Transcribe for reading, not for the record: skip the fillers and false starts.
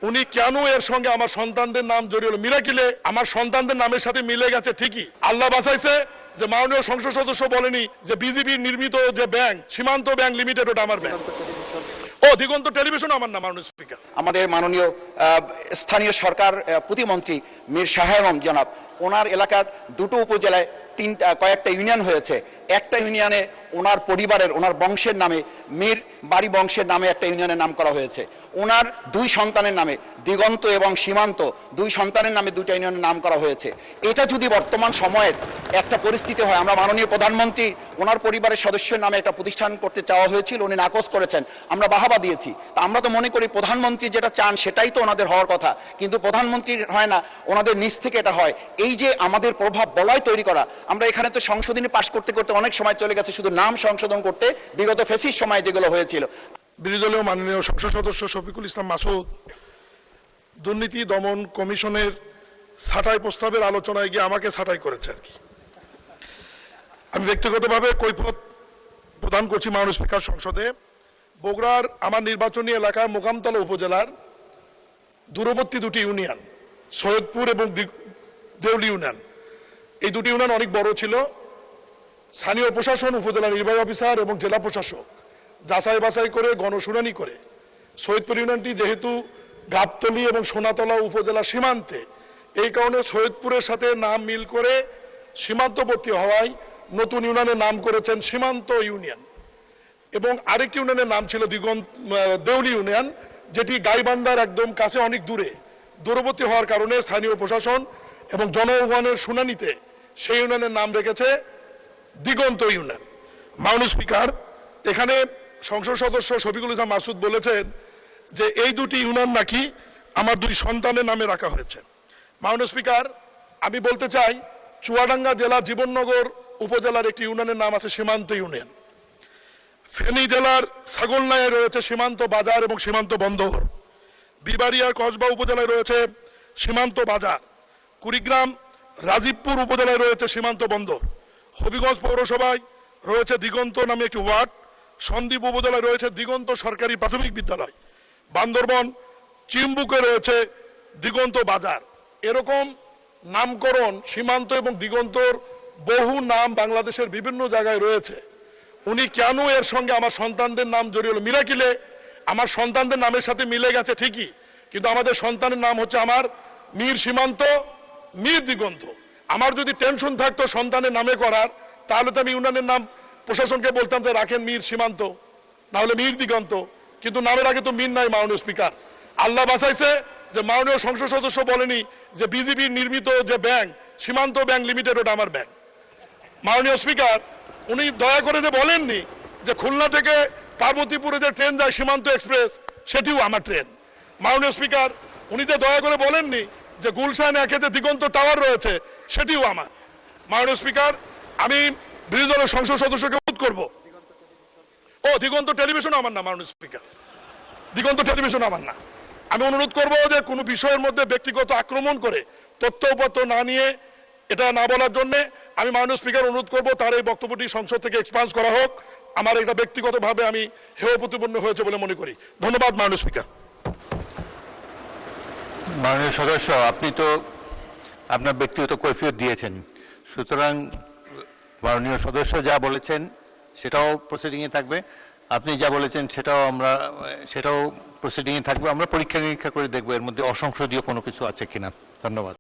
উনি কেন এর সঙ্গে আমার সন্তানদের নাম জড়িয়ে হলো? মিরাকিলে আমার সন্তানদের নামের সাথে মিলে গেছে ঠিকই, আল্লাহ বাঁচাইছে যে মাননীয় সংসদ সদস্য বলেনি যে বিজেপি নির্মিত যে ব্যাংক সীমান্ত ব্যাংক লিমিটেড ওটা আমার ব্যাংক। ও দিগন্ত টেলিভিশন আমার নাম। মাননীয় স্পিকার, আমাদের মাননীয় স্থানীয় সরকার প্রতিমন্ত্রী মীর শাহ আলম জনাব, ওনার এলাকার দুটো উপজেলায় কয়েকটা ইউনিয়ন হয়েছে। একটা ইউনিয়নে ওনার পরিবারের, ওনার বংশের নামে, মীর বাড়ি বংশের নামে একটা ইউনিয়নের নাম করা হয়েছে। ওনার দুই সন্তানের নামে, দিগন্ত এবং সীমান্ত, দুই সন্তানের নামে দুইটা ইউনিয়নের নাম করা হয়েছে। এটা যদি বর্তমান সময়ের একটা পরিস্থিতি হয়, আমরা মাননীয় প্রধানমন্ত্রী ওনার পরিবারের সদস্যের নামে একটা প্রতিষ্ঠান করতে চাওয়া হয়েছিল, উনি নাকচ করেছেন, আমরা বাহাবা দিয়েছি। তা আমরা তো মনে করি প্রধানমন্ত্রী যেটা চান সেটাই তো ওনাদের হওয়ার কথা, কিন্তু প্রধানমন্ত্রীর হয় না, ওনাদের নিচ থেকে এটা হয়। এই যে আমাদের প্রভাব বলয় তৈরি করা, আমরা এখানে তো সংশোধনী পাশ করতে করতে অনেক সময় চলে গেছে শুধু নাম সংশোধন করতে, বিগত ফেসির সময় যেগুলো হয়েছিল। বিরোধী দলীয় মাননীয় সংসদ সদস্য শফিকুল ইসলাম মাসুদ দুর্নীতি দমন কমিশনের ছাঁটাই প্রস্তাবের আলোচনায় গিয়ে আমাকে ছাঁটাই করেছে আর কি। আমি ব্যক্তিগতভাবে কৈফিয়ত প্রদান করছি মাননীয় স্পিকার সংসদে। বগুড়ার আমার নির্বাচনী এলাকা মোকামতলা উপজেলার দূরবর্তী দুটি ইউনিয়ন সৈয়দপুর এবং দেউলি ইউনিয়ন, এই দুটি ইউনিয়ন অনেক বড় ছিল। স্থানীয় প্রশাসন, উপজেলা নির্বাহী অফিসার এবং জেলা প্রশাসক যাচাই বাছাই করে গণশুনানি করে সৈয়দপুর ইউনিয়নটি যেহেতু গাবতলী এবং সোনাতলা উপজেলা সীমান্তে, এই কারণে সৈয়দপুরের সাথে নাম মিল করে সীমান্তবর্তী হওয়ায় নতুন ইউনিয়নের নাম করেছেন সীমান্ত ইউনিয়ন। এবং আরেকটি ইউনিয়নের নাম ছিল দেউলি ইউনিয়ন, যেটি গাইবান্ধার একদম কাছে অনেক দূরবর্তী হওয়ার কারণে স্থানীয় প্রশাসন এবং জনগণের শুনানিতে সেই ইউনিয়নের নাম রেখেছে দিগন্ত ইউনিয়ন। মাননীয় স্পিকার, এখানে সংসদ সদস্য শফিকুল ইসলাম মাসুদ বলেছেন যে এই দুটি ইউনিয়ন নাকি আমার দুই সন্তানের নামে রাখা হয়েছে। মাননীয় স্পিকার, আমি বলতে চাই চুয়াডাঙ্গা জেলার জীবননগর উপজেলার একটি ইউনিয়নের নাম আছে সীমান্ত ইউনিয়ন। ফেনী জেলার ছাগলনাইয়ে রয়েছে সীমান্ত বাজার এবং সীমান্ত বন্দর। বিবাড়িয়ার কসবা উপজেলায় রয়েছে সীমান্ত বাজার। কুড়িগ্রাম রাজীবপুর উপজেলায় রয়েছে সীমান্ত বন্দর। হবিগঞ্জ পৌরসভায় রয়েছে দিগন্ত নামে একটি ওয়ার্ড। সন্দ্বীপ উপজেলায় রয়েছে দিগন্ত সরকারি প্রাথমিক বিদ্যালয়। বান্দরবন চিম্বুকে রয়েছে দিগন্ত বাজার। এরকম নামকরণ সীমান্ত এবং দিগন্তর বহু নাম বাংলাদেশের বিভিন্ন জায়গায় রয়েছে। উনি কেন এর সঙ্গে আমার সন্তানদের নাম জড়িয়ে হলো? মিরাকিলে আমার সন্তানদের নামের সাথে মিলে গেছে ঠিকই, কিন্তু আমাদের সন্তানের নাম হচ্ছে আমার মীর সীমান্ত, মীর দিগন্ত। আমার যদি টেনশন থাকতো সন্তানের নামে করার, তাহলে তো আমি ইউনিয়নের নাম প্রশাসনকে বলতাম যে রাখেন মীর সীমান্ত, না হলে মীর দিগন্ত, কিন্তু নামের আগে তো মীর নাই। মাননীয় স্পিকার, আল্লাহ বাঁচাইছে যে মাননীয় সংসদ সদস্য বলেনি যে বিজেপি নির্মিত যে ব্যাংক সীমান্ত ব্যাংক লিমিটেড ওটা আমার ব্যাংক। মাননীয় স্পিকার, উনি দয়া করে যে বলেননি যে খুলনা থেকে পার্বতীপুরে যে ট্রেন যায় সীমান্ত এক্সপ্রেস, সেটিও আমার ট্রেন। মাননীয় স্পিকার, উনি যে দয়া করে বলেননি যে গুলশান একে যে দিগন্ত টাওয়ার রয়েছে, সেটিও আমার। মাননীয় স্পিকার, আমি বিরোধী দলের সংসদ সদস্যকে অনুরোধ করব, ও দিগন্ত টেলিভিশন আমার না। মাননীয় স্পিকার, দিগন্ত টেলিভিশন আমার না। আমি অনুরোধ করব যে কোনো বিষয়ের মধ্যে ব্যক্তিগত আক্রমণ করে তথ্যপত্র না নিয়ে এটা না বলার জন্য আমি মাননীয় স্পিকার অনুরোধ করব তার এই বক্তব্যটি সংসদ থেকে এক্সপান্স করা হোক। আমার এটা ব্যক্তিগতভাবে আমি হেয় প্রতিপন্ন হয়েছে বলে মনে করি। ধন্যবাদ মাননীয় স্পিকার। মাননীয় সদস্য, আপনি তো আপনার ব্যক্তিগত কৈফিয়ত দিয়েছেন, সুতরাং মাননীয় সদস্য যা বলেছেন সেটাও প্রসিডিংয়ে থাকবে, আপনি যা বলেছেন সেটাও প্রসিডিংয়ে থাকবে। আমরা পরীক্ষা নিরীক্ষা করে দেখবো এর মধ্যে অসংসদীয় কোনো কিছু আছে কিনা। ধন্যবাদ।